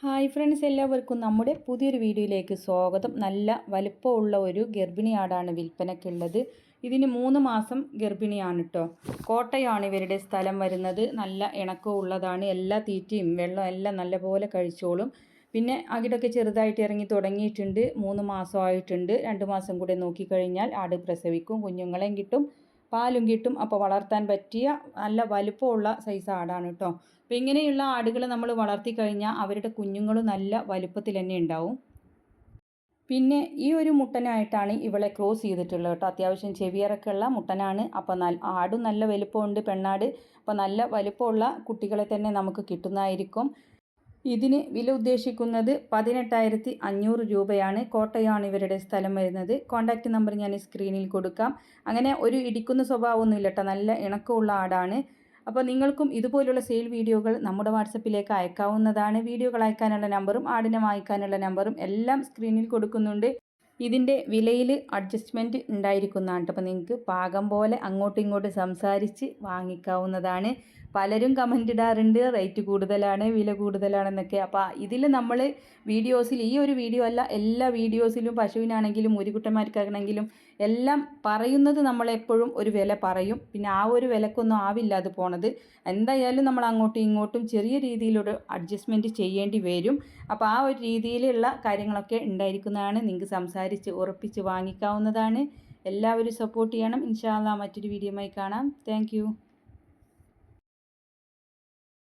Hi friends, എല്ലാവർക്കും നമ്മുടെ പുതിയൊരു വീഡിയോയിലേക്ക് സ്വാഗതം. നല്ല വലിപ്പമുള്ള ഒരു ഗർഭിണി ആടാണ് വിൽപ്പനയ്ക്കുള്ളത്. ഇതിന് 3 മാസം ഗർഭിണിയാണ് കേട്ടോ. കോട്ടയമാണ് ഇവരുടെ സ്ഥലം വരുന്നത്. നല്ല ഇണക്കമുള്ളതാണ്. എല്ലാ തീറ്റയും വെള്ളം എല്ലാം നല്ലപോലെ കഴിച്ചോളും. പിന്നെ അകിടൊക്കെ ചെറുതായിട്ട് ഇറങ്ങി തുടങ്ങിയിട്ടുണ്ട്. 3 മാസമായിട്ടുണ്ട്. 2 മാസം കൂടെ നോക്കിക്കഴിഞ്ഞാൽ ആട് പ്രസവിക്കും, കുഞ്ഞുങ്ങളെയും കിട്ടും, പാലും കിട്ടും. അപ്പോൾ വളർത്താൻ പറ്റിയ നല്ല വലുപ്പമുള്ള സൈസ് ആടാണ് കേട്ടോ. അപ്പോൾ ഇങ്ങനെയുള്ള ആടുകൾ നമ്മൾ വളർത്തി കഴിഞ്ഞാൽ അവരുടെ കുഞ്ഞുങ്ങളും നല്ല വലുപ്പത്തിൽ തന്നെ ഉണ്ടാവും. പിന്നെ ഈ ഒരു മുട്ടനായിട്ടാണ് ഇവളെ ക്രോസ് ചെയ്തിട്ടുള്ളത് കേട്ടോ. അത്യാവശ്യം ചെവിയിറക്കുള്ള മുട്ടനാണ്. അപ്പോൾ ആടും നല്ല വലുപ്പമുണ്ട്, പെണ്ണാട്. അപ്പോൾ നല്ല വലുപ്പമുള്ള കുട്ടികളെ തന്നെ നമുക്ക് കിട്ടുന്നതായിരിക്കും. ഇതിന് വില ഉദ്ദേശിക്കുന്നത് 18,500 രൂപയാണ്. കോട്ടയമാണ് ഇവരുടെ സ്ഥലം വരുന്നത്. കോൺടാക്റ്റ് നമ്പർ ഞാൻ സ്ക്രീനിൽ കൊടുക്കാം. അങ്ങനെ ഒരു ഇടിക്കുന്ന സ്വഭാവമൊന്നുമില്ല കേട്ടോ. നല്ല ഇണക്കമുള്ള ആടാണ്. അപ്പോൾ നിങ്ങൾക്കും ഇതുപോലുള്ള സെയിൽ വീഡിയോകൾ നമ്മുടെ വാട്സപ്പിലേക്ക് അയക്കാവുന്നതാണ്. വീഡിയോകൾ അയക്കാനുള്ള നമ്പറും ആടിനെ വാങ്ങിക്കാനുള്ള നമ്പറും എല്ലാം സ്ക്രീനിൽ കൊടുക്കുന്നുണ്ട്. ഇതിൻ്റെ വിലയിൽ അഡ്ജസ്റ്റ്മെൻറ്റ് ഉണ്ടായിരിക്കുന്നതാണ്. അപ്പോൾ നിങ്ങൾക്ക് പാകം പോലെ അങ്ങോട്ടും ഇങ്ങോട്ടും സംസാരിച്ച് വാങ്ങിക്കാവുന്നതാണ്. പലരും കമൻ്റ് ഇടാറുണ്ട് റേറ്റ് കൂടുതലാണ്, വില കൂടുതലാണെന്നൊക്കെ. അപ്പോൾ ഇതിൽ നമ്മൾ വീഡിയോസിൽ, ഈ ഒരു വീഡിയോ അല്ല, എല്ലാ വീഡിയോസിലും പശുവിനാണെങ്കിലും മുരിക്കുട്ടന്മാർക്കാണെങ്കിലും എല്ലാം പറയുന്നത് നമ്മളെപ്പോഴും ഒരു വില പറയും. പിന്നെ ആ ഒരു വിലക്കൊന്നും ആവില്ല അത് പോണത്. എന്തായാലും നമ്മൾ അങ്ങോട്ടും ഇങ്ങോട്ടും ചെറിയ രീതിയിലൊരു അഡ്ജസ്റ്റ്മെൻറ്റ് ചെയ്യേണ്ടി വരും. അപ്പോൾ ആ ഒരു രീതിയിലുള്ള കാര്യങ്ങളൊക്കെ ഉണ്ടായിരിക്കുന്നതാണ്. നിങ്ങൾക്ക് സംസാരിച്ച് ഉറപ്പിച്ച് വാങ്ങിക്കാവുന്നതാണ്. എല്ലാവരും സപ്പോർട്ട് ചെയ്യണം. ഇൻഷാ അല്ലാഹ് മറ്റൊരു വീഡിയോയുമായി കാണാം. താങ്ക്